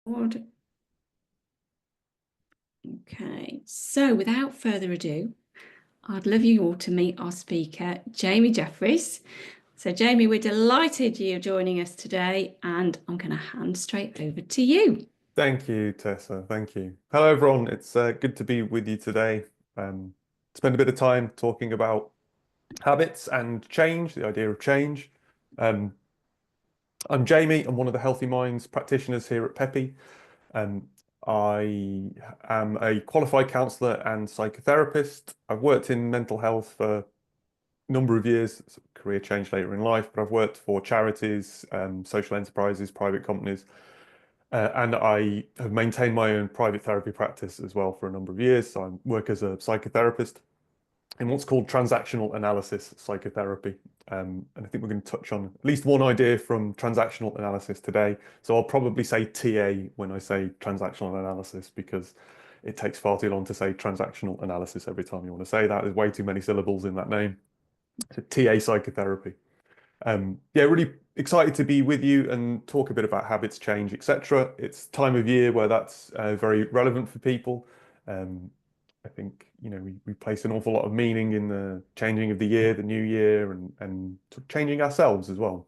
Board. Okay, so without further ado, I'd love you all to meet our speaker, Jamie Jeffries. So, Jamie, we're delighted you're joining us today, and I'm going to hand straight over to you. Thank you, Tessa. Thank you. Hello, everyone. It's good to be with you today. Um, Spend a bit of time talking about habits and change, the idea of change. Um, I'm Jamie. I'm one of the Healthy Minds practitioners here at Peppy. Um, I am a qualified counsellor and psychotherapist. I've worked in mental health for a number of years, career change later in life, but I've worked for charities, social enterprises, private companies. And I have maintained my own private therapy practice as well for a number of years. So I work as a psychotherapist in what's called transactional analysis psychotherapy. And I think we're going to touch on at least one idea from transactional analysis today. So I'll probably say TA when I say transactional analysis because it takes far too long to say transactional analysis every time you want to say that. There's way too many syllables in that name. So TA psychotherapy. Yeah, really excited to be with you and talk a bit about habits change, etc. It's time of year where that's very relevant for people. Um, I think we place an awful lot of meaning in the changing of the year, the new year, and sort of changing ourselves as well.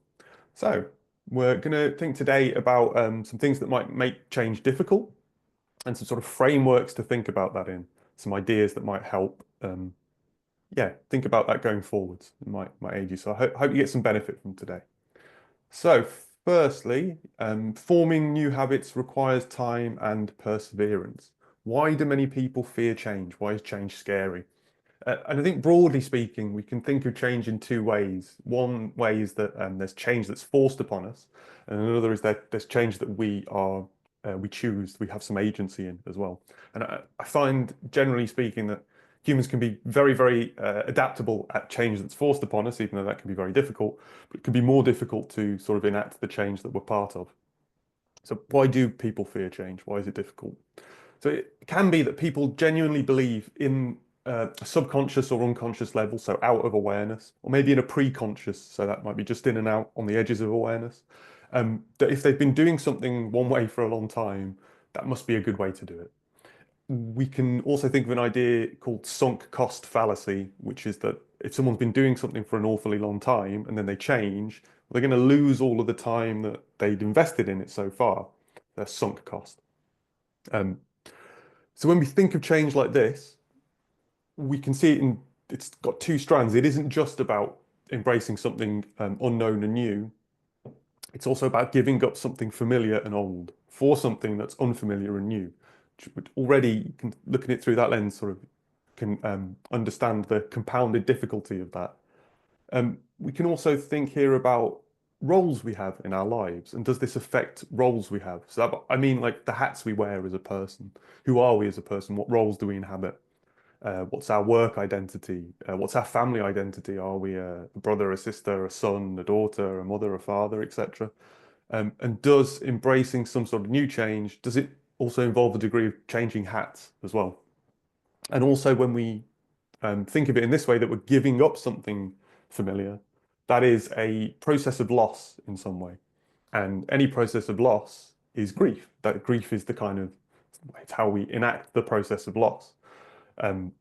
So we're going to think today about some things that might make change difficult and some sort of frameworks to think about that in, some ideas that might help. Yeah, think about that going forwards. It might aid you. So I hope you get some benefit from today. So, firstly, forming new habits requires time and perseverance. Why do many people fear change? Why is change scary? And I think broadly speaking, we can think of change in two ways. One way is that there's change that's forced upon us, and another is that there's change that we choose, we have some agency in as well. And I find, generally speaking, that humans can be very, very adaptable at change that's forced upon us, even though that can be very difficult, but it can be more difficult to sort of enact the change that we're part of. So why do people fear change? Why is it difficult? So it can be that people genuinely believe in a subconscious or unconscious level, so out of awareness, or maybe in a pre-conscious, so that might be just in and out on the edges of awareness, that if they've been doing something one way for a long time, that must be a good way to do it. We can also think of an idea called sunk cost fallacy, which is that if someone's been doing something for an awfully long time and then they change, they're going to lose all of the time that they'd invested in it so far. Their sunk cost. Um, so when we think of change like this, we can see it's got two strands. It isn't just about embracing something unknown and new. It's also about giving up something familiar and old for something that's unfamiliar and new. Which already, you can look at it through that lens, sort of can understand the compounded difficulty of that. We can also think here about roles we have in our lives, and does this affect roles we have? So I mean, like the hats we wear as a person. Who are we as a person? What roles do we inhabit? What's our work identity? What's our family identity? Are we a brother, a sister, a son, a daughter, a mother, a father, etc.? And does embracing some sort of new change, does it also involve a degree of changing hats as well? And also when we think of it in this way, that we're giving up something familiar, that is a process of loss in some way. And any process of loss is grief. That grief is the kind of, it's how we enact the process of loss. Um,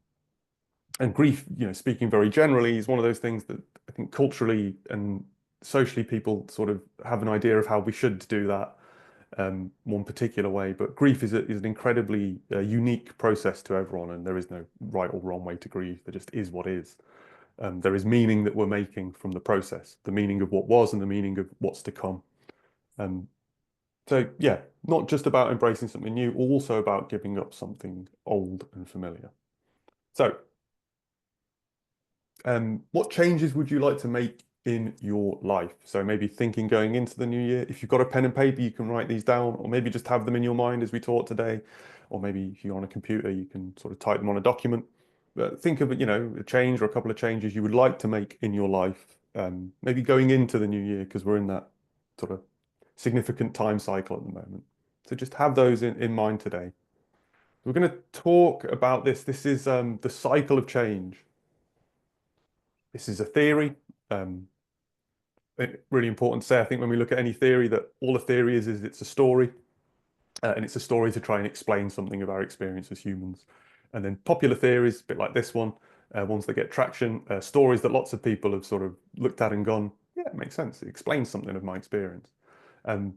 and grief, speaking very generally, is one of those things that I think culturally and socially people sort of have an idea of how we should do that one particular way. But grief is an incredibly unique process to everyone, and there is no right or wrong way to grieve. There just is what is. There is meaning that we're making from the process, the meaning of what was and the meaning of what's to come. Um, so yeah, not just about embracing something new, also about giving up something old and familiar. So what changes would you like to make in your life? So maybe thinking going into the new year. If you've got a pen and paper, you can write these down, or maybe just have them in your mind as we talk today. Or maybe if you're on a computer, you can sort of type them on a document. But think of, a change or a couple of changes you would like to make in your life, maybe going into the new year, because we're in that sort of significant time cycle at the moment. So just have those in mind today. We're going to talk about this. This is the cycle of change. This is a theory. Um, Really important to say, I think when we look at any theory, that all a theory is it's a story. And it's a story to try and explain something of our experience as humans. And then popular theories, a bit like this one, ones that get traction, stories that lots of people have sort of looked at and gone, yeah, it makes sense. It explains something of my experience.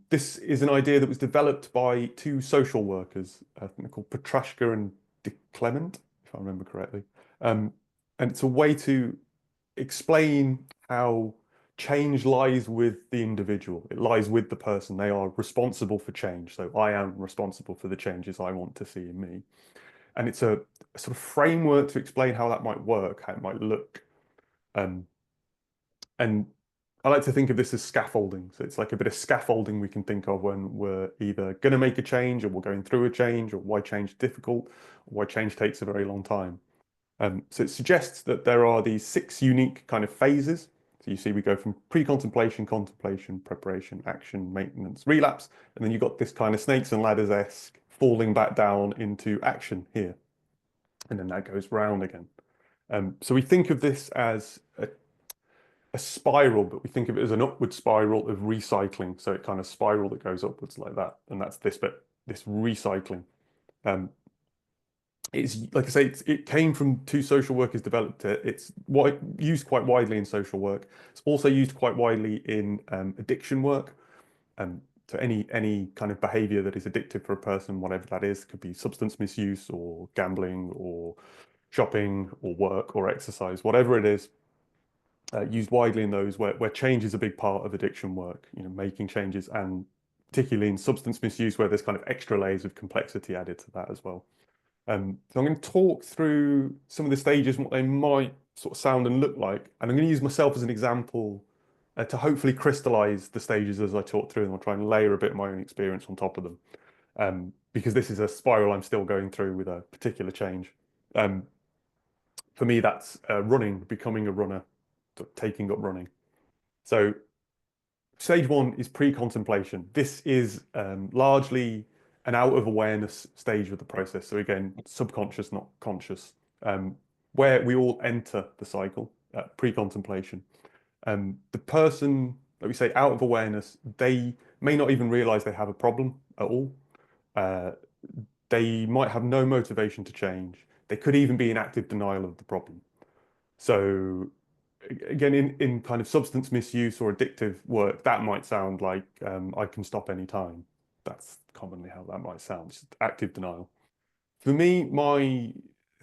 This is an idea that was developed by two social workers, I think they're called Petrashka and De Clement, if I remember correctly. Um, and it's a way to explain how change lies with the individual. It lies with the person. They are responsible for change. So I am responsible for the changes I want to see in me. And it's a sort of framework to explain how that might work, how it might look. Um, and I like to think of this as scaffolding. So it's like a bit of scaffolding we can think of when we're either going to make a change or we're going through a change or why change is difficult, or why change takes a very long time. So it suggests that there are these six unique kind of phases. So you see, we go from pre-contemplation, contemplation, preparation, action, maintenance, relapse, and then you've got this kind of snakes and ladders-esque falling back down into action here, and then that goes round again. So we think of this as a spiral, but we think of it as an upward spiral of recycling. So it kind of spiral that goes upwards like that, and that's this bit, this recycling. Um, it's like I say, it came from two social workers developed it. It's used quite widely in social work. It's also used quite widely in addiction work. So any kind of behavior that is addictive for a person, whatever that is, could be substance misuse or gambling or shopping or work or exercise, whatever it is, used widely in those where change is a big part of addiction work, making changes, and particularly in substance misuse where there's kind of extra layers of complexity added to that as well. So I'm going to talk through some of the stages and what they might sort of sound and look like. And I'm going to use myself as an example to hopefully crystallize the stages as I talk through them. I'll try and layer a bit of my own experience on top of them. Because this is a spiral I'm still going through with a particular change. For me, that's running, becoming a runner, taking up running. So stage one is pre-contemplation. This is largely an out of awareness stage of the process. So again, subconscious, not conscious, where we all enter the cycle, pre-contemplation. The person that we say out of awareness, they may not even realize they have a problem at all. Uh, they might have no motivation to change. They could even be in active denial of the problem. So again, in kind of substance misuse or addictive work, that might sound like I can stop any time. That's commonly how that might sound, just active denial. For me, my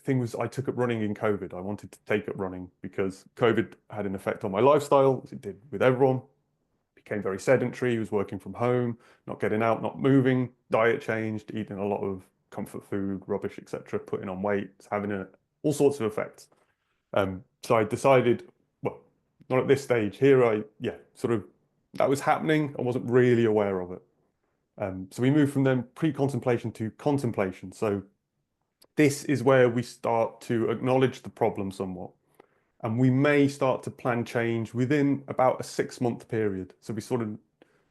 thing was I took up running in COVID. I wanted to take up running because COVID had an effect on my lifestyle, as it did with everyone. Became very sedentary, was working from home, not getting out, not moving, diet changed, eating a lot of comfort food, rubbish, etc., putting on weight, having all sorts of effects. So I decided, well, not at this stage. Here yeah, sort of that was happening. I wasn't really aware of it. So we moved from then pre-contemplation to contemplation. So this is where we start to acknowledge the problem somewhat. And we may start to plan change within about a 6 month period. So we sort of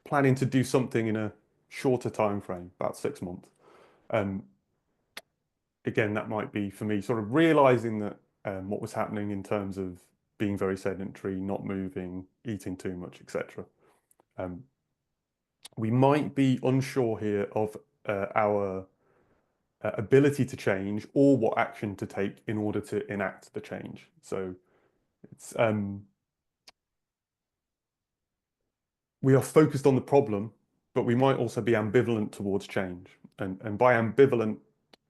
planning to do something in a shorter time frame, about 6 months. Um, Again, that might be for me sort of realizing that what was happening in terms of being very sedentary, not moving, eating too much, etc. We might be unsure here of our ability to change or what action to take in order to enact the change. So it's we are focused on the problem, but we might also be ambivalent towards change. And by ambivalent,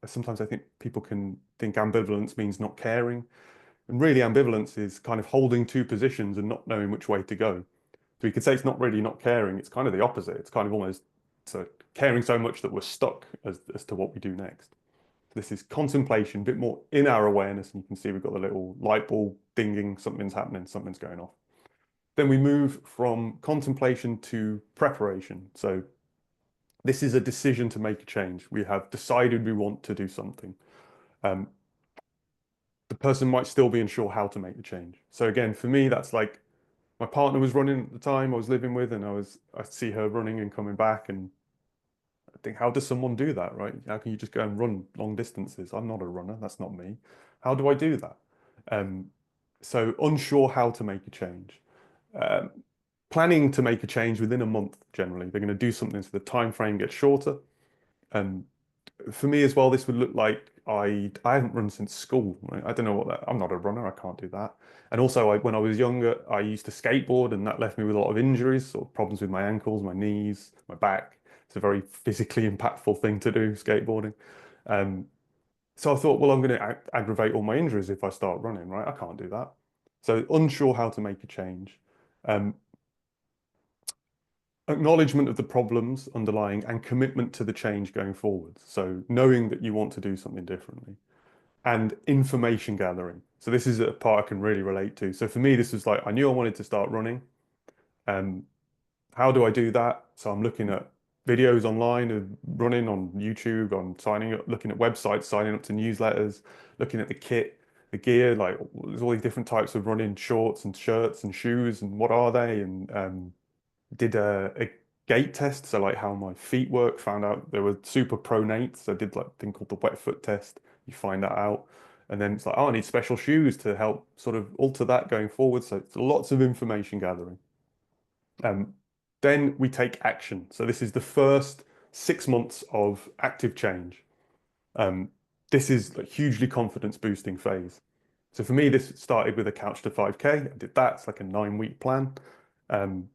sometimes I think people can think ambivalence means not caring. And really, ambivalence is kind of holding two positions and not knowing which way to go. So you could say it's not really not caring. It's kind of the opposite. It's kind of almost so caring so much that we're stuck as to what we do next. This is contemplation, a bit more in our awareness. And you can see we've got the little light bulb dinging, something's happening, something's going off. Then we move from contemplation to preparation. So this is a decision to make a change. We have decided we want to do something. Um, the person might still be unsure how to make the change. So again, for me, that's like my partner was running at the time I was living with, and I see her running and coming back, and I think, how does someone do that, right? How can you just go and run long distances? I'm not a runner, that's not me. How do I do that? Um, so unsure how to make a change. Um, Planning to make a change within a month generally. They're going to do something so the time frame gets shorter. For me as well, this would look like I haven't run since school. Right? I don't know what that. I'm not a runner. I can't do that. And also, when I was younger, I used to skateboard, and that left me with a lot of injuries, sort of problems with my ankles, my knees, my back. It's a very physically impactful thing to do, skateboarding. Um, so I thought, well, I'm going to aggravate all my injuries if I start running, right? I can't do that. So unsure how to make a change. Um, Acknowledgement of the problems underlying and commitment to the change going forward. So knowing that you want to do something differently and information gathering. So this is a part I can really relate to. So for me, this was like, I knew I wanted to start running. Um, how do I do that? So I'm looking at videos online of running on YouTube, on signing up, looking at websites, signing up to newsletters, looking at the kit, the gear, like there's all these different types of running shorts and shirts and shoes and what are they? And did a gait test, so like how my feet work, found out they were super pronate. So I did like a thing called the wet foot test. You find that out. And then it's like, oh, I need special shoes to help sort of alter that going forward. So it's lots of information gathering. Um, then we take action. So this is the first 6 months of active change. Um, this is a hugely confidence boosting phase. So for me, this started with a couch to 5K. I did that. It's like a 9-week plan. Um,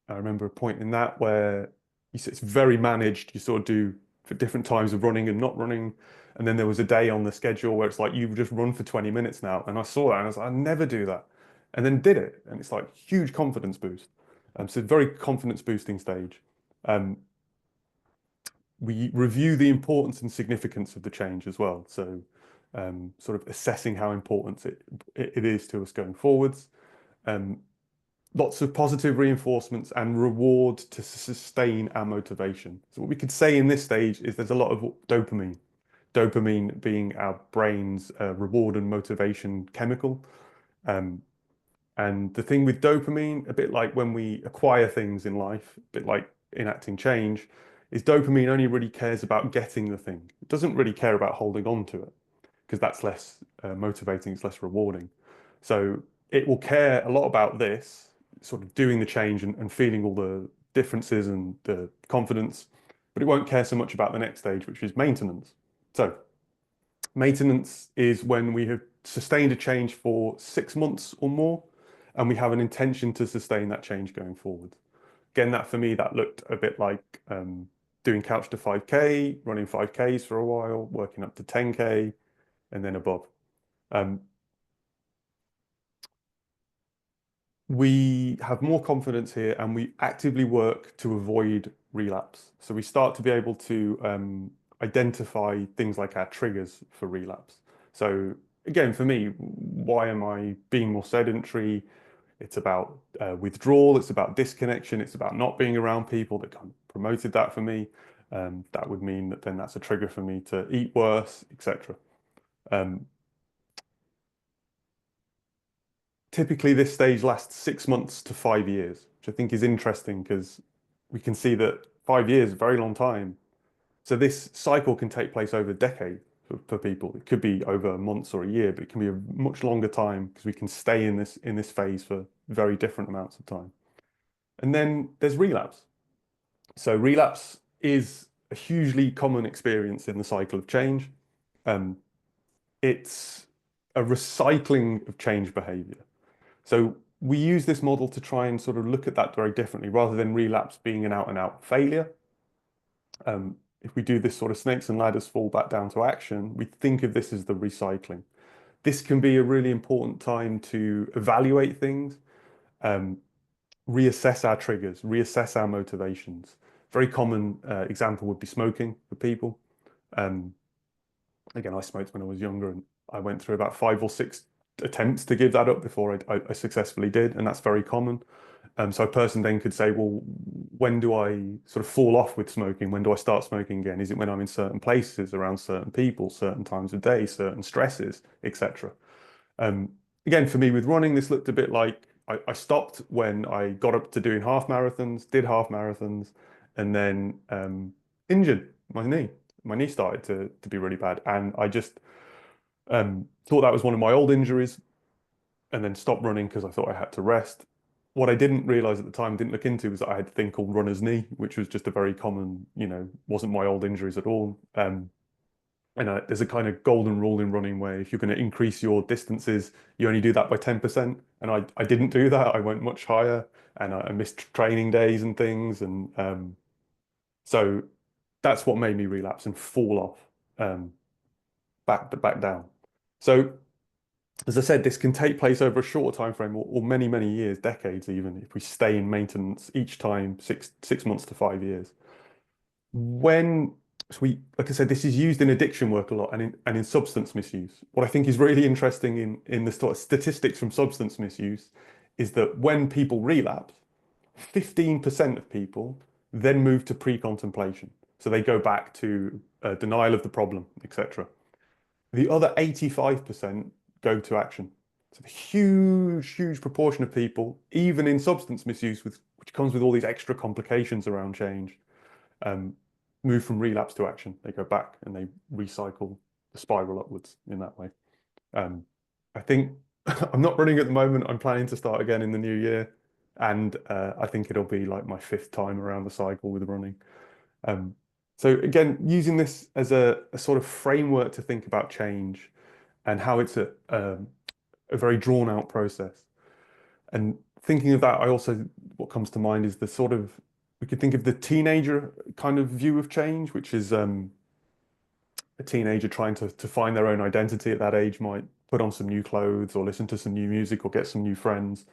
I remember a point in that where it's very managed. You sort of do for different times of running and not running. And then there was a day on the schedule where it's like, you just run for 20 minutes now. And I saw that and I was like, I never do that. And then did it. And it's like huge confidence boost. So very confidence boosting stage. Um, we review the importance and significance of the change as well. So sort of assessing how important it is to us going forwards. Um, Lots of positive reinforcements and reward to sustain our motivation. So what we could say in this stage is there's a lot of dopamine. Dopamine being our brain's reward and motivation chemical. Um, and the thing with dopamine, a bit like when we acquire things in life, a bit like enacting change, is dopamine only really cares about getting the thing. It doesn't really care about holding on to it because that's less motivating, it's less rewarding. So it will care a lot about this, sort of doing the change and feeling all the differences and the confidence, but it won't care so much about the next stage, which is maintenance. So maintenance is when we have sustained a change for 6 months or more, and we have an intention to sustain that change going forward. Again, that for me, that looked a bit like doing couch to 5K, running 5Ks for a while, working up to 10K, and then above. We have more confidence here and we actively work to avoid relapse. So we start to be able to identify things like our triggers for relapse. So again, for me, why am I being more sedentary? It's about withdrawal, it's about disconnection, it's about not being around people that kind of promoted that for me. That would mean that then that's a trigger for me to eat worse, etc. Typically, this stage lasts 6 months to 5 years, which I think is interesting because we can see that 5 years is a very long time. So this cycle can take place over a decade for people. It could be over months or a year, but it can be a much longer time because we can stay in this phase for very different amounts of time. And then there's relapse. So relapse is a hugely common experience in the cycle of change. Um, it's a recycling of change behavior. So we use this model to try and sort of look at that very differently rather than relapse being an out and out failure. If we do this sort of snakes and ladders fall back down to action, we think of this as the recycling. This can be a really important time to evaluate things, reassess our triggers, reassess our motivations. Very common example would be smoking for people. Again, I smoked when I was younger and I went through about 5 or 6 attempts to give that up before I successfully did, and that's very common. So a person then could say, well, when do I sort of fall off with smoking? When do I start smoking again? Is it when I'm in certain places, around certain people, certain times of day, certain stresses, etc.? Again, for me with running, this looked a bit like I stopped when I got up to doing half marathons, did half marathons, and then injured my knee. My knee started to be really bad, and I just thought that was one of my old injuries, and then stopped running because I thought I had to rest. what I didn't realize at the time, didn't look into, was that I had a thing called runner's knee, which was just a very common, wasn't my old injuries at all. And there's a kind of golden rule in running where if you're going to increase your distances, you only do that by 10%. And I didn't do that. I went much higher, and I missed training days and things. And so that's what made me relapse and fall off back down. So as I said, this can take place over a shorter time frame, or many, many years, decades even, if we stay in maintenance each time, six months to 5 years. When so we, like I said, this is used in addiction work a lot, and in substance misuse. What I think is really interesting in the sort of statistics from substance misuse is that when people relapse, 15% of people then move to pre-contemplation. So they go back to denial of the problem, etc. The other 85% go to action. So a huge, huge proportion of people, even in substance misuse, which comes with all these extra complications around change, um, move from relapse to action. They go back and they recycle the spiral upwards in that way. I think I'm not running at the moment. I'm planning to start again in the new year. And I think it'll be like my fifth time around the cycle with running. Um, so again, using this as a sort of framework to think about change and how it's a very drawn out process. And thinking of that, what comes to mind is the sort of, we could think of the teenager kind of view of change, which is a teenager trying to find their own identity at that age might put on some new clothes or listen to some new music or get some new friends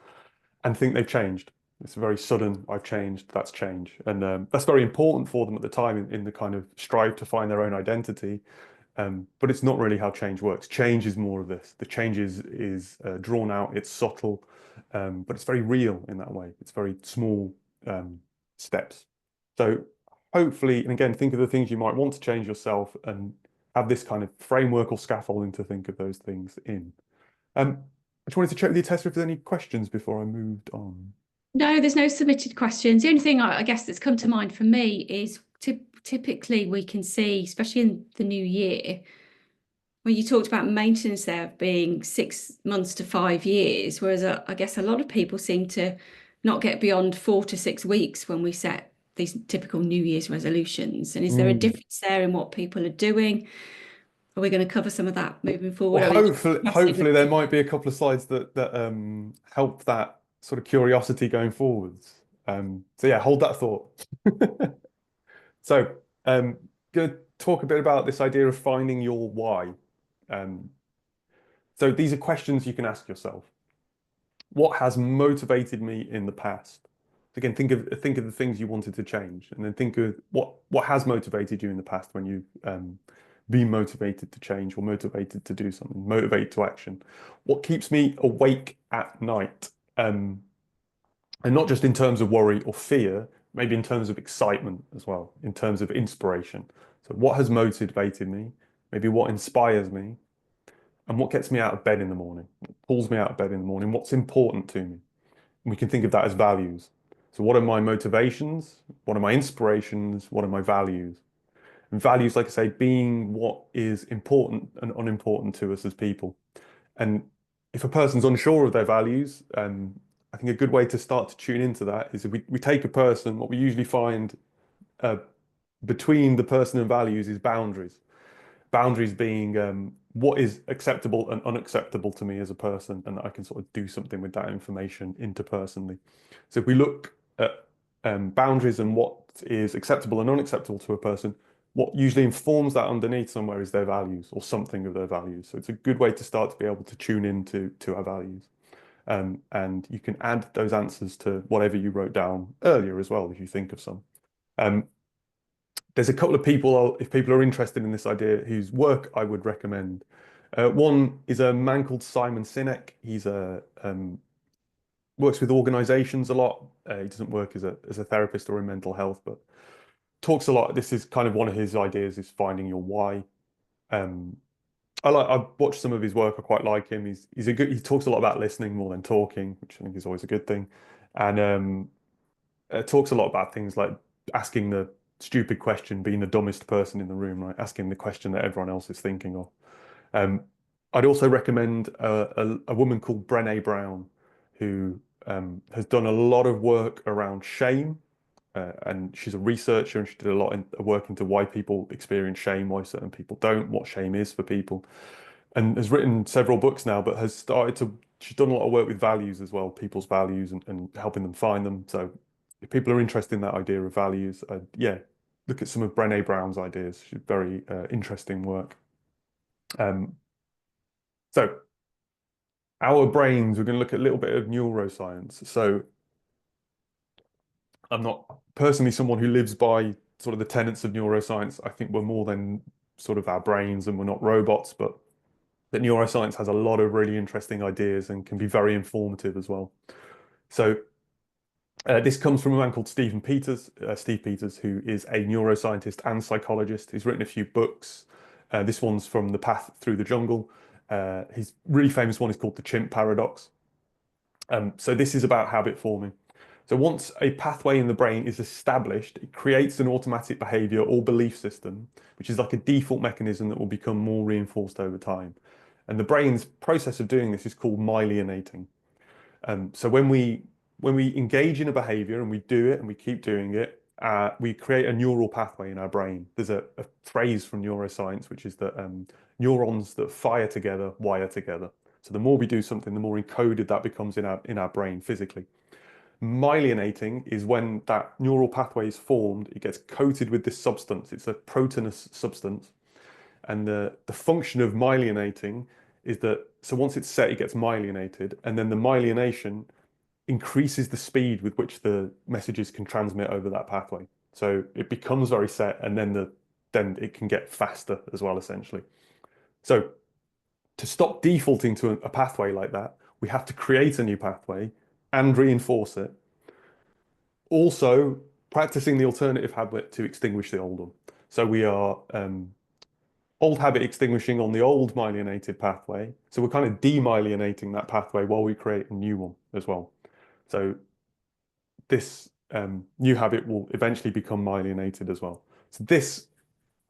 and think they've changed. It's very sudden, I've changed, that's change. And that's very important for them at the time in the kind of strive to find their own identity. But it's not really how change works. Change is more of this. The change is drawn out, it's subtle, but it's very real in that way. It's very small steps. So hopefully, and again, think of the things you might want to change yourself and have this kind of framework or scaffolding to think of those things in. I just wanted to check with you, Tessa, if there's any questions before I moved on. No, there's no submitted questions. The only thing I guess that's come to mind for me is typically we can see, especially in the new year, when you talked about maintenance there being 6 months to 5 years, whereas I guess a lot of people seem to not get beyond 4 to 6 weeks when we set these typical New Year's resolutions. And is there a difference there in what people are doing? Are we going to cover some of that moving forward? Well, Or are you just hopefully there might be a couple of slides that help that sort of curiosity going forwards. So yeah, hold that thought. So going to talk a bit about this idea of finding your why. So these are questions you can ask yourself. What has motivated me in the past? Again, think of the things you wanted to change, and then think of what has motivated you in the past when you've been motivated to change or motivated to do something, motivated to action. What keeps me awake at night? And not just in terms of worry or fear, maybe in terms of excitement as well, in terms of inspiration. So what has motivated me? Maybe what inspires me? And what gets me out of bed in the morning? What pulls me out of bed in the morning? What's important to me? And we can think of that as values. So what are my motivations? What are my inspirations? What are my values? And values, like I say, being what is important and unimportant to us as people. And if a person's unsure of their values, I think a good way to start to tune into that is if we take a person, what we usually find between the person and values is boundaries. Boundaries being what is acceptable and unacceptable to me as a person, and I can sort of do something with that information interpersonally. So if we look at boundaries and what is acceptable and unacceptable to a person, what usually informs that underneath somewhere is their values or something of their values. So it's a good way to start to be able to tune into our values. And you can add those answers to whatever you wrote down earlier as well, if you think of some. There's a couple of people, if people are interested in this idea, whose work I would recommend. One is a man called Simon Sinek. He's works with organizations a lot. He doesn't work as a therapist or in mental health, but talks a lot. This is kind of one of his ideas, is finding your why. I've watched some of his work. I quite like him. He talks a lot about listening more than talking, which I think is always a good thing. And talks a lot about things like asking the stupid question, being the dumbest person in the room, right? Asking the question that everyone else is thinking of. I'd also recommend a woman called Brené Brown, who has done a lot of work around shame. And she's a researcher, and she did a lot in work into why people experience shame, why certain people don't, what shame is for people, and has written several books now, but she's done a lot of work with values as well, people's values, and helping them find them. So if people are interested in that idea of values, yeah, look at some of Brené Brown's ideas. She's very interesting work. So our brains, we're going to look at a little bit of neuroscience. So I'm not personally someone who lives by sort of the tenets of neuroscience. I think we're more than sort of our brains and we're not robots, but that neuroscience has a lot of really interesting ideas and can be very informative as well. So this comes from a man called Steve Peters, who is a neuroscientist and psychologist. He's written a few books. This one's from The Path Through the Jungle. His really famous one is called The Chimp Paradox. So this is about habit forming. So once a pathway in the brain is established, it creates an automatic behavior or belief system, which is like a default mechanism that will become more reinforced over time. And the brain's process of doing this is called myelinating. So when we engage in a behavior and we do it and we keep doing it, we create a neural pathway in our brain. There's a phrase from neuroscience, which is that neurons that fire together wire together. So the more we do something, the more encoded that becomes in our brain physically. Myelinating is when that neural pathway is formed, it gets coated with this substance. It's a proteinous substance. And the function of myelinating is that, so once it's set, it gets myelinated. And then the myelination increases the speed with which the messages can transmit over that pathway. So it becomes very set, and then it can get faster as well, essentially. So to stop defaulting to a pathway like that, we have to create a new pathway and reinforce it. Also, practicing the alternative habit to extinguish the old one. So we are old habit extinguishing on the old myelinated pathway. So we're kind of demyelinating that pathway while we create a new one as well. So this new habit will eventually become myelinated as well. So this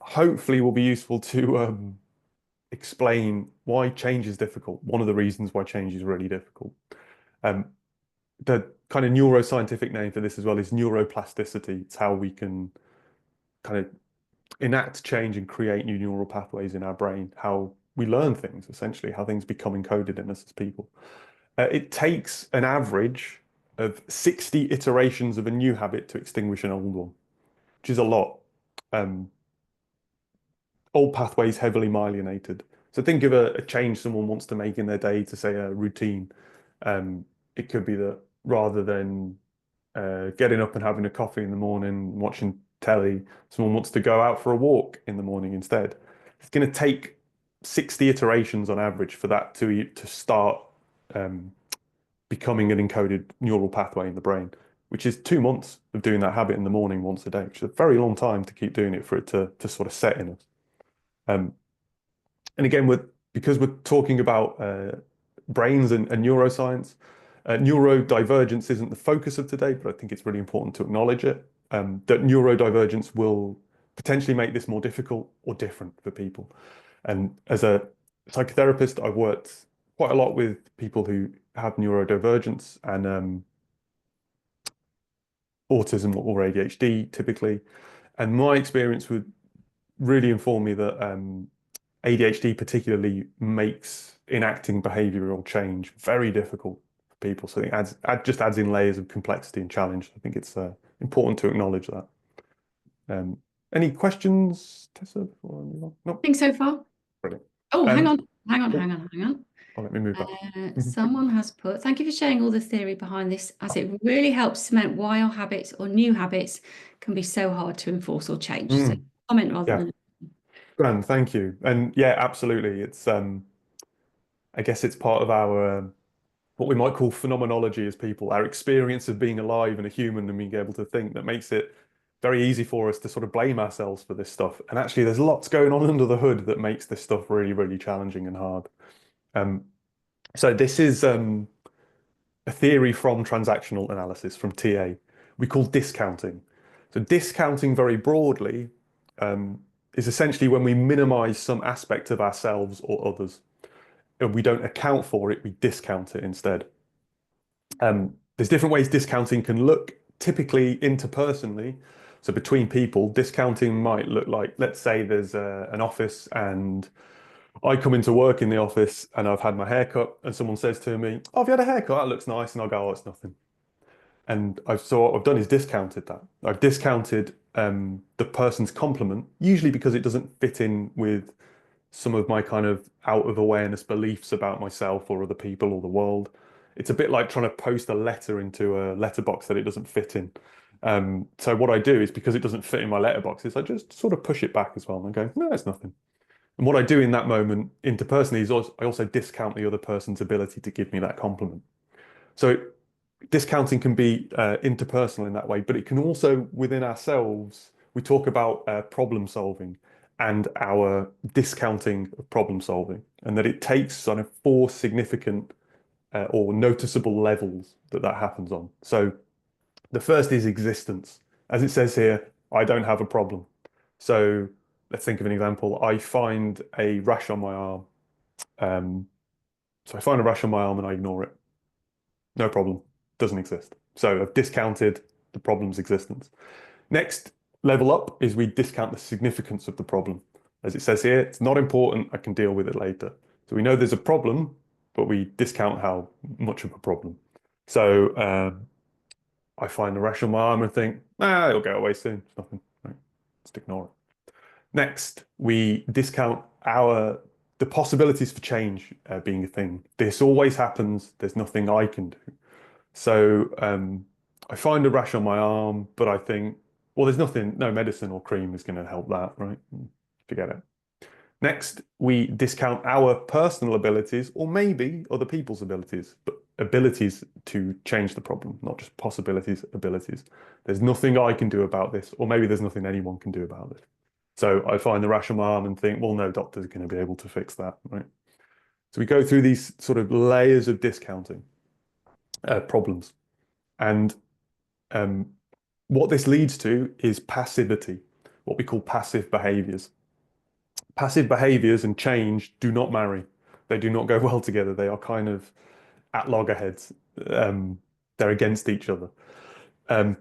hopefully will be useful to explain why change is difficult. One of the reasons why change is really difficult. The kind of neuroscientific name for this as well is neuroplasticity. It's how we can kind of enact change and create new neural pathways in our brain, how we learn things, essentially, how things become encoded in us as people. It takes an average of 60 iterations of a new habit to extinguish an old one, which is a lot. Old pathways heavily myelinated. So think of a change someone wants to make in their day to say a routine. It could be that rather than getting up and having a coffee in the morning, watching telly, someone wants to go out for a walk in the morning instead. It's going to take 60 iterations on average for that to start becoming an encoded neural pathway in the brain, which is 2 months of doing that habit in the morning once a day, which is a very long time to keep doing it for it to sort of set in us. And again, because we're talking about brains and neuroscience, neurodivergence isn't the focus of today, but I think it's really important to acknowledge it, that neurodivergence will potentially make this more difficult or different for people. And as a psychotherapist, I've worked quite a lot with people who have neurodivergence and autism or ADHD typically. And my experience would really inform me that ADHD particularly makes enacting behavioral change very difficult for people. So it just adds in layers of complexity and challenge. I think it's important to acknowledge that. Any questions, Tessa, before I move on? No, Think so far? brilliant. Oh, hang Um, on, hang on, oh, hang on, hang on. oh, let me move back. Someone has put, thank you for sharing all the theory behind this, as it really helps cement why our habits or new habits can be so hard to enforce or change. So comment rather Yeah, than. grand, thank you. And yeah, absolutely. It's I guess it's part of our what we might call phenomenology as people, our experience of being alive and a human and being able to think that makes it very easy for us to sort of blame ourselves for this stuff. And actually, there's lots going on under the hood that makes this stuff really, really challenging and hard. So this is a theory from transactional analysis, from TA. We call discounting. So discounting very broadly is essentially when we minimize some aspect of ourselves or others. And we don't account for it, we discount it instead. There's different ways discounting can look, typically interpersonally. So between people, discounting might look like, let's say there's an office and I come into work in the office and I've had my hair cut and someone says to me, "Oh, have you had a haircut? That looks nice." And I'll go, "Oh, it's nothing." And what I've done is discounted that. I've discounted the person's compliment, usually because it doesn't fit in with some of my kind of out of awareness beliefs about myself or other people or the world. It's a bit like trying to post a letter into a letterbox that it doesn't fit in. So what I do is, because it doesn't fit in my letterboxes, I just sort of push it back as well and go, "No, it's nothing." And what I do in that moment interpersonally is I also discount the other person's ability to give me that compliment. So discounting can be interpersonal in that way, but it can also within ourselves. We talk about problem solving and our discounting of problem solving, and that it takes sort of four significant or noticeable levels that happens on. So the first is existence. As it says here, I don't have a problem. So let's think of an example. I find a rash on my arm. Um, so I find a rash on my arm and I ignore it. No problem. Doesn't exist. So I've discounted the problem's existence. Next level up is we discount the significance of the problem. As it says here, it's not important. I can deal with it later. So we know there's a problem, but we discount how much of a problem. So I find the rash on my arm and think, it'll go away soon. It's nothing. Right? Just ignore it. Next, we discount the possibilities for change being a thing. This always happens. There's nothing I can do. So I find a rash on my arm, but I think, well, there's nothing, no medicine or cream is going to help that, right? Forget it. Next, we discount our personal abilities, or maybe other people's abilities, but abilities to change the problem, not just possibilities, abilities. There's nothing I can do about this, or maybe there's nothing anyone can do about this. So I find the rash on my arm and think, well, no doctor's going to be able to fix that, right? So we go through these sort of layers of discounting problems. And um, what this leads to is passivity, what we call passive behaviors. Passive behaviors and change do not marry. They do not go well together. They are kind of at loggerheads. They're against each other. Um,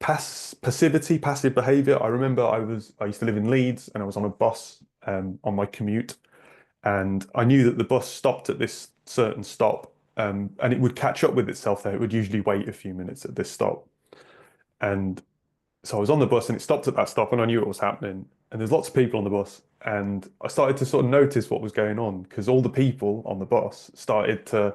Passivity, passive behavior. I remember I used to live in Leeds and I was on a bus on my commute, and I knew that the bus stopped at this certain stop, and it would catch up with itself there. It would usually wait a few minutes at this stop. And so I was on the bus and it stopped at that stop and I knew what was happening. And there's lots of people on the bus. And I started to sort of notice what was going on, because all the people on the bus started to,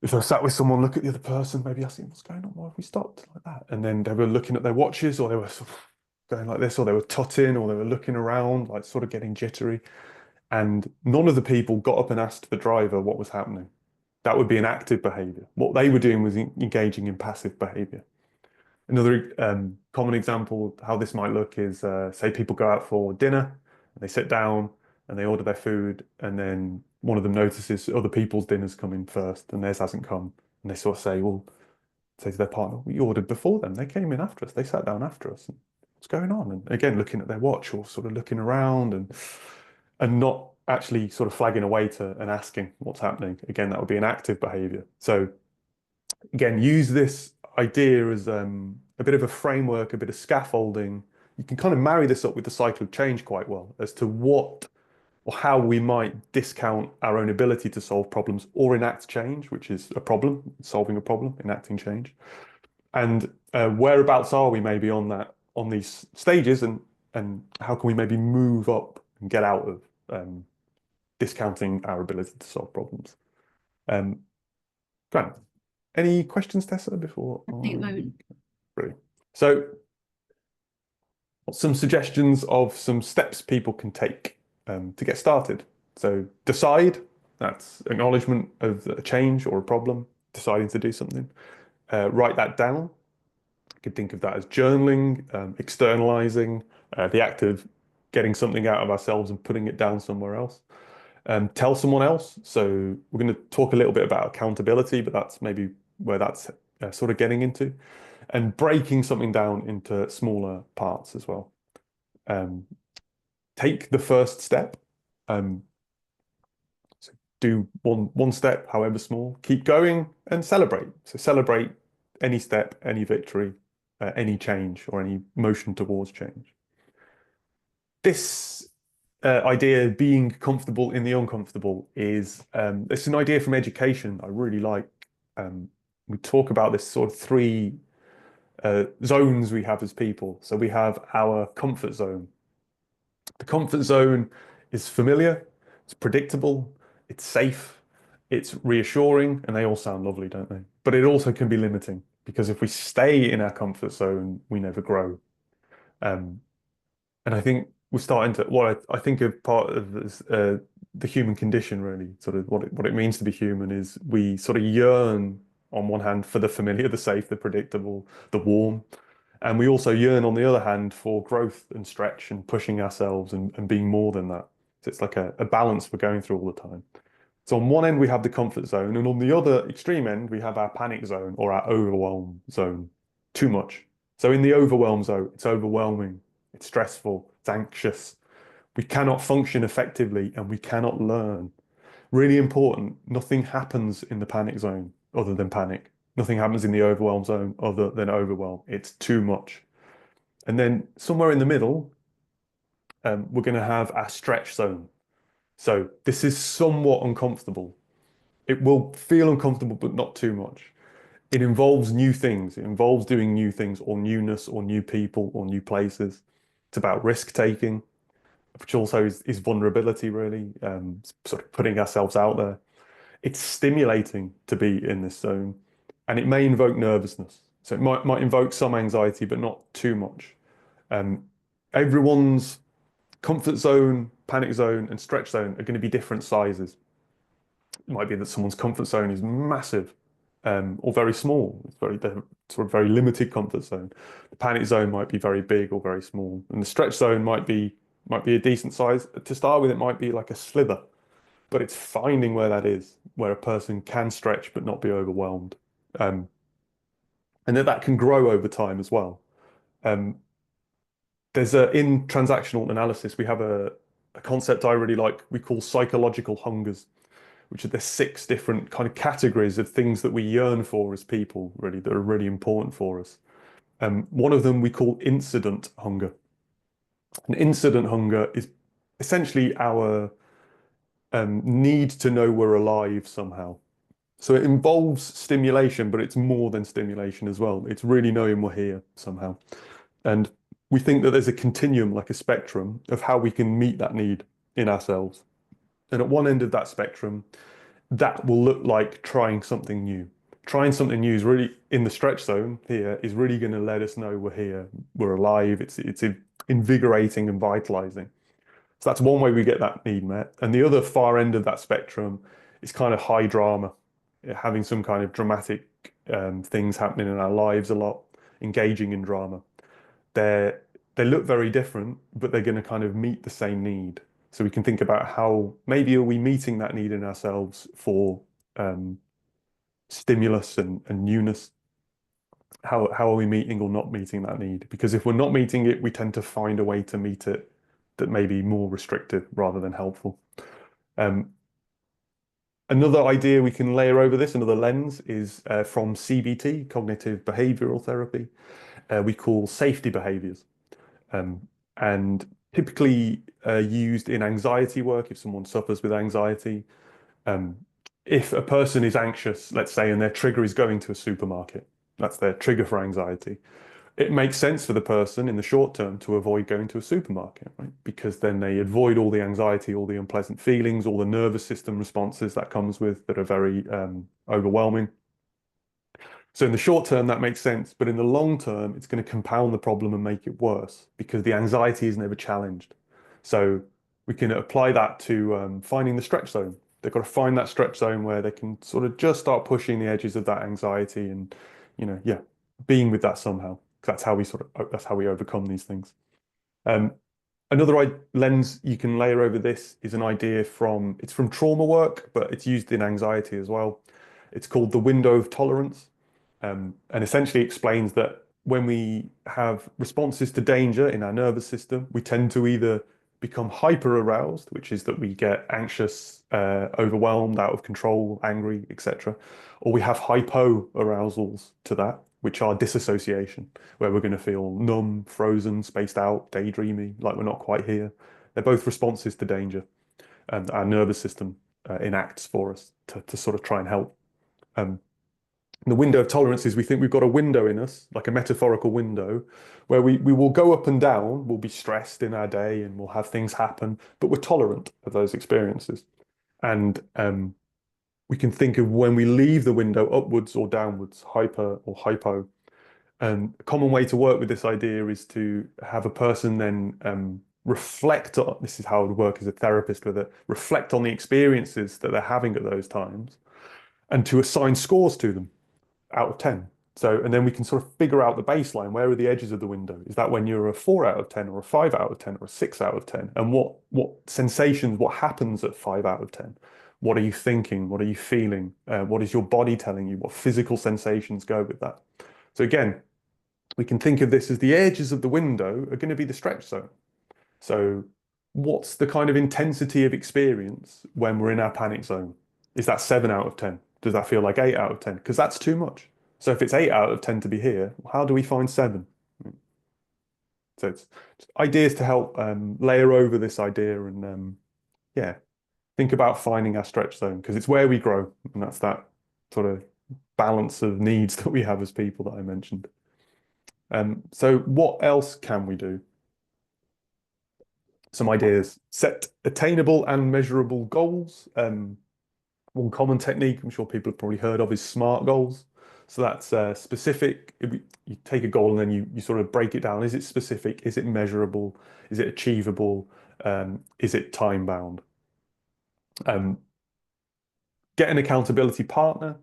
if I sat with someone, look at the other person, maybe asking, "What's going on? Why have we stopped like that?" And then they were looking at their watches, or they were sort of going like this, or they were tutting, or they were looking around, like sort of getting jittery. And none of the people got up and asked the driver what was happening. That would be an active behavior. What they were doing was engaging in passive behavior. Another common example of how this might look is, say people go out for dinner and they sit down and they order their food, and then one of them notices other people's dinner's coming first and theirs hasn't come. And they sort of say, well, say to their partner, "We ordered before them. They came in after us. They sat down after us. And what's going on?" And again, looking at their watch or sort of looking around and not actually sort of flagging a waiter and asking what's happening. Again, that would be an active behavior. So again, use this idea as a bit of a framework, a bit of scaffolding. You can kind of marry this up with the cycle of change quite well as to what or how we might discount our own ability to solve problems or enact change, which is a problem, solving a problem, enacting change. And whereabouts are we maybe on these stages, and how can we maybe move up and get out of discounting our ability to solve problems? Grant, any questions, Tessa, before I think Brilliant. So, some suggestions of some steps people can take to get started. So, decide, that's acknowledgement of a change or a problem, deciding to do something. Write that down. You could think of that as journaling, externalizing, the act of getting something out of ourselves and putting it down somewhere else. Tell someone else. So we're going to talk a little bit about accountability, but that's maybe where that's sort of getting into, and breaking something down into smaller parts as well. Take the first step. So do one step, however small, keep going and celebrate. So celebrate any step, any victory, any change or any motion towards change. This idea of being comfortable in the uncomfortable is it's an idea from education I really like. We talk about this sort of three zones we have as people. So we have our comfort zone. The comfort zone is familiar, it's predictable, it's safe, it's reassuring, and they all sound lovely, don't they? But it also can be limiting because if we stay in our comfort zone, we never grow. Um, and I think we're starting to, what I think of part of this, the human condition, really, sort of what it means to be human is we sort of yearn on one hand for the familiar, the safe, the predictable, the warm. And we also yearn, on the other hand, for growth and stretch and pushing ourselves and being more than that. So it's like a balance we're going through all the time. So on one end, we have the comfort zone, and on the other extreme end, we have our panic zone or our overwhelm zone. Too much. So in the overwhelm zone, it's overwhelming, it's stressful, it's anxious. We cannot function effectively and we cannot learn. Really important, nothing happens in the panic zone other than panic. Nothing happens in the overwhelm zone other than overwhelm. It's too much. And then somewhere in the middle, we're going to have our stretch zone. So this is somewhat uncomfortable. It will feel uncomfortable, but not too much. It involves new things. It involves doing new things or newness or new people or new places. It's about risk taking, which also is vulnerability, really, sort of putting ourselves out there. It's stimulating to be in this zone, and it may invoke nervousness. So it might invoke some anxiety, but not too much. Um, Everyone's comfort zone, panic zone, and stretch zone are going to be different sizes. It might be that someone's comfort zone is massive, or very small. It's they're sort of very limited comfort zone. The panic zone might be very big or very small, and the stretch zone might be a decent size. To start with, it might be like a slither, but it's finding where that is, where a person can stretch but not be overwhelmed. Um, and that can grow over time as well. Um, in transactional analysis, we have a concept I really like we call psychological hungers, which are the six different kind of categories of things that we yearn for as people, really, that are really important for us. One of them we call incident hunger. An incident hunger is essentially our need to know we're alive somehow. So it involves stimulation, but it's more than stimulation as well. It's really knowing we're here somehow. And we think that there's a continuum, like a spectrum, of how we can meet that need in ourselves. And at one end of that spectrum, that will look like trying something new. Trying something new is really in the stretch zone here, is really going to let us know we're here, we're alive. It's invigorating and vitalizing. So that's one way we get that need met. And the other far end of that spectrum is kind of high drama, having some kind of dramatic things happening in our lives a lot, engaging in drama. They're, they look very different, but they're going to kind of meet the same need. So we can think about how maybe are we meeting that need in ourselves for stimulus and newness? How are we meeting or not meeting that need? Because if we're not meeting it, we tend to find a way to meet it that may be more restrictive rather than helpful. Another idea we can layer over this, another lens, is from CBT, cognitive behavioral therapy. We call safety behaviors, and typically used in anxiety work if someone suffers with anxiety. Um, if a person is anxious, let's say, and their trigger is going to a supermarket, that's their trigger for anxiety. It makes sense for the person in the short term to avoid going to a supermarket, right? Because then they avoid all the anxiety, all the unpleasant feelings, all the nervous system responses that comes with that are very overwhelming. So in the short term, that makes sense, but in the long term, it's going to compound the problem and make it worse because the anxiety is never challenged. So we can apply that to finding the stretch zone. They've got to find that stretch zone where they can sort of just start pushing the edges of that anxiety and, yeah, being with that somehow. That's how we overcome these things. Um, Another lens you can layer over this is an idea it's from trauma work, but it's used in anxiety as well. It's called the window of tolerance, and essentially explains that when we have responses to danger in our nervous system, we tend to either become hyper aroused, which is that we get anxious, overwhelmed, out of control, angry, etc. Or we have hypo arousals to that, which are disassociation, where we're going to feel numb, frozen, spaced out, daydreamy, like we're not quite here. They're both responses to danger, and our nervous system enacts for us to sort of try and help. Um, the window of tolerance is we think we've got a window in us, like a metaphorical window, where we will go up and down, we'll be stressed in our day and we'll have things happen, but we're tolerant of those experiences. And we can think of when we leave the window upwards or downwards, hyper or hypo. And a common way to work with this idea is to have a person then reflect on, this is how I would work as a therapist with it, reflect on the experiences that they're having at those times and to assign scores to them out of 10. So, and then we can sort of figure out the baseline. Where are the edges of the window? Is that when you're a 4 out of 10 or a 5 out of 10 or a 6 out of 10? And what sensations, what happens at 5 out of 10? What are you thinking? What are you feeling? What is your body telling you? What physical sensations go with that? So again, we can think of this as the edges of the window are going to be the stretch zone. So what's the kind of intensity of experience when we're in our panic zone? Is that 7 out of 10? Does that feel like 8 out of 10? Because that's too much. So if it's 8 out of 10 to be here, how do we find 7? So it's ideas to help layer over this idea and yeah, think about finding our stretch zone because it's where we grow. And that's that sort of balance of needs that we have as people that I mentioned. So what else can we do? Some ideas. Set attainable and measurable goals. One common technique I'm sure people have probably heard of is SMART goals. So that's specific. You take a goal and then you sort of break it down. Is it specific? Is it measurable? Is it achievable? Is it time bound? Get an accountability partner.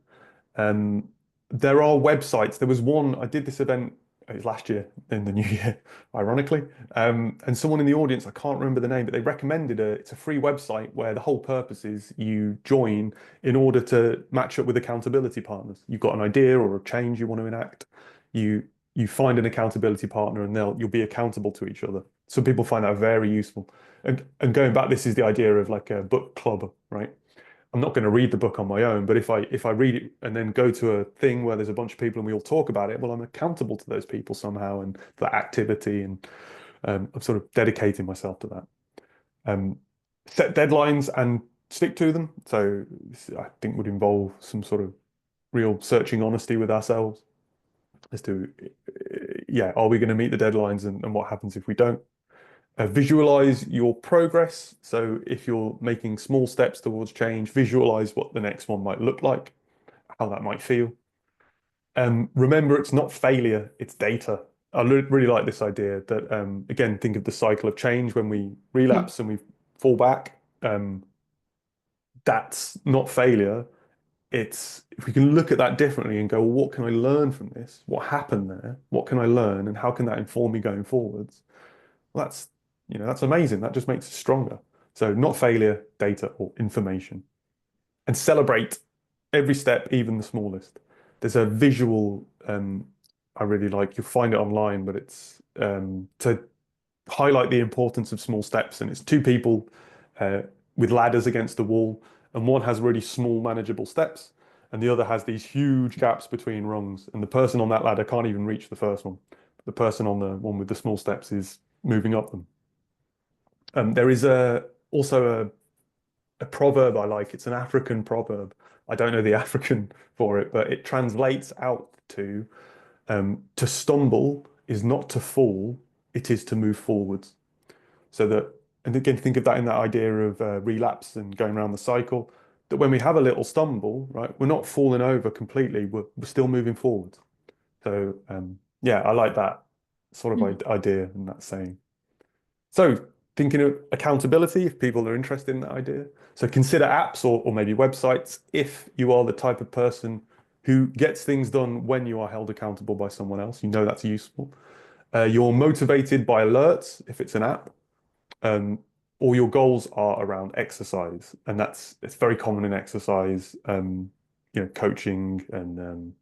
There are websites. There was one, I did this event, it was last year in the new year, ironically. And someone in the audience, I can't remember the name, but they recommended it's a free website where the whole purpose is you join in order to match up with accountability partners. You've got an idea or a change you want to enact. You find an accountability partner and you'll be accountable to each other. Some people find that very useful. And going back, this is the idea of like a book club, right? I'm not going to read the book on my own, but if I read it and then go to a thing where there's a bunch of people and we all talk about it, well, I'm accountable to those people somehow and that activity, and I'm sort of dedicating myself to that. Set deadlines and stick to them. So this, I think, would involve some sort of real searching honesty with ourselves as to, yeah, are we going to meet the deadlines and what happens if we don't? Visualize your progress. So if you're making small steps towards change, visualize what the next one might look like, how that might feel. Remember, it's not failure, it's data. I really like this idea that, again, think of the cycle of change when we relapse and we fall back. That's not failure. It's if we can look at that differently and go, well, what can I learn from this? What happened there? What can I learn? And how can that inform me going forwards? Well, that's amazing. That just makes us stronger. So not failure, data or information. And celebrate every step, even the smallest. There's a visual I really like. You'll find it online, but it's to highlight the importance of small steps. And it's two people with ladders against the wall, and one has really small, manageable steps, and the other has these huge gaps between rungs. And the person on that ladder can't even reach the first one. The person on the one with the small steps is moving up them. There is also a proverb I like. It's an African proverb. I don't know the African for it, but it translates out to stumble is not to fall, it is to move forwards. So that, and again, think of that in that idea of relapse and going around the cycle, that when we have a little stumble, right, we're not falling over completely, we're still moving forward. So yeah, I like that sort of idea and that saying. So thinking of accountability, if people are interested in that idea. So consider apps or maybe websites if you are the type of person who gets things done when you are held accountable by someone else. You know that's useful. You're motivated by alerts if it's an app. Or your goals are around exercise, and it's very common in exercise, coaching and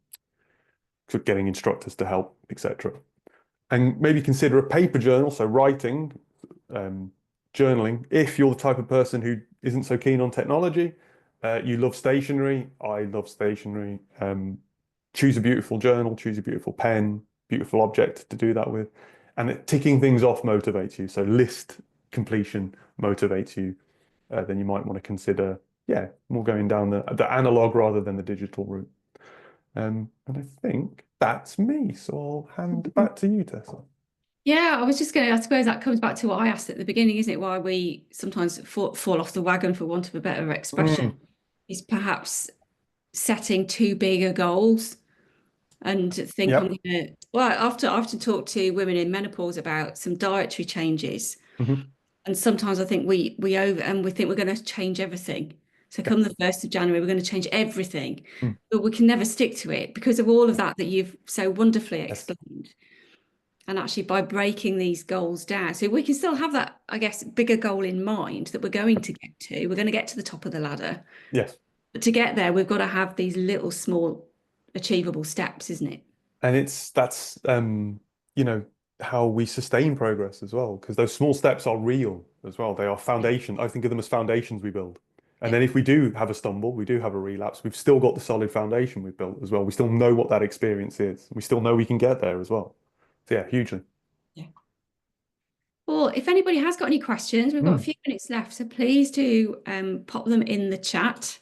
getting instructors to help, etc. And maybe consider a paper journal, so writing, journaling. If you're the type of person who isn't so keen on technology, you love stationery. I love stationery. Choose a beautiful journal, choose a beautiful pen, beautiful object to do that with. And ticking things off motivates you. So list completion motivates you. Then you might want to consider, yeah, more going down the analog rather than the digital route. And I think that's me. So I'll hand back to you, Tessa. Yeah, I was just going to, I suppose that comes back to what I asked at the beginning, isn't it? Why we sometimes fall off the wagon, for want of a better expression, Mm, is perhaps setting too big a goals and think I'm yep. going to, well, I often talk to women in menopause about some dietary changes. Hmm. And sometimes I think we over and we think we're going to change everything. So Yeah. come the 1st of January, we're going to change everything, Mm, but we can never stick to it because of all of that you've so wonderfully yes. explained. And actually, by breaking these goals down, so we can still have that, I guess, bigger goal in mind that we're going to get to. We're going to get to the top of the ladder. Yes. But to get there, we've got to have these little, small, achievable steps, isn't it? And that's you know, how we sustain progress as well, because those small steps are real as well. They are Yeah. foundation. I think of them as foundations we build. And Yeah. then if we do have a stumble, we do have a relapse, we've still got the solid foundation we've built as well. We still know what that experience is. We still know we can get there as well. So yeah, hugely. Yeah. Well, if anybody has got any questions, we've got a Mm. few minutes left, so please do pop them in the chat.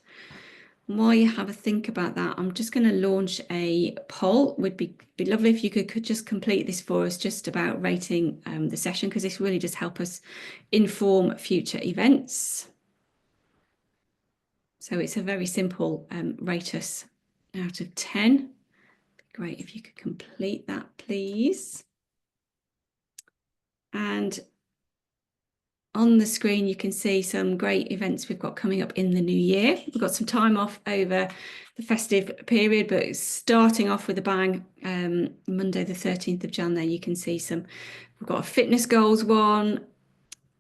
And while you have a think about that, I'm just going to launch a poll. Would be lovely if you could just complete this for us, just about rating the session, because this really does help us inform future events. So it's a very simple rate us out of 10. Great if you could complete that, please. And on the screen, you can see some great events we've got coming up in the new year. We've got some time off over the festive period, but it's starting off with a bang. Monday, the 13th of Jan, there you can see some. We've got a fitness goals one,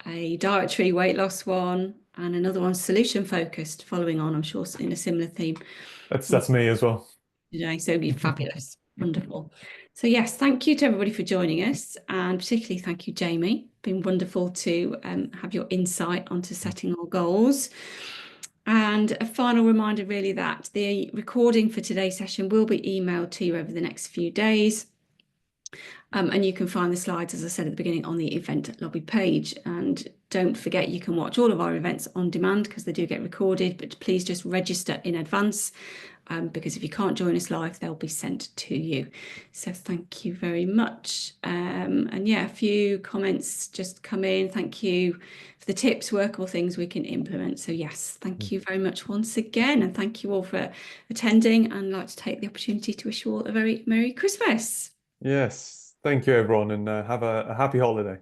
a dietary weight loss one, and another one solution focused, following on, I'm sure, in a similar theme That's me as well. today. So it'd be fabulous. Wonderful. So yes, thank you to everybody for joining us, and particularly thank you, Jamie. Been wonderful to have your insight onto setting our goals. And a final reminder, really, that the recording for today's session will be emailed to you over the next few days. And you can find the slides, as I said at the beginning, on the event lobby page. And don't forget, you can watch all of our events on demand because they do get recorded, but please just register in advance. Because if you can't join us live, they'll be sent to you. So thank you very much. And yeah, a few comments just come in. Thank you for the tips, workable things we can implement. So yes, thank you very much once again. And thank you all for attending. And I'd like to take the opportunity to wish you all a very Merry Christmas. Yes. Thank you, everyone, and have a happy holiday.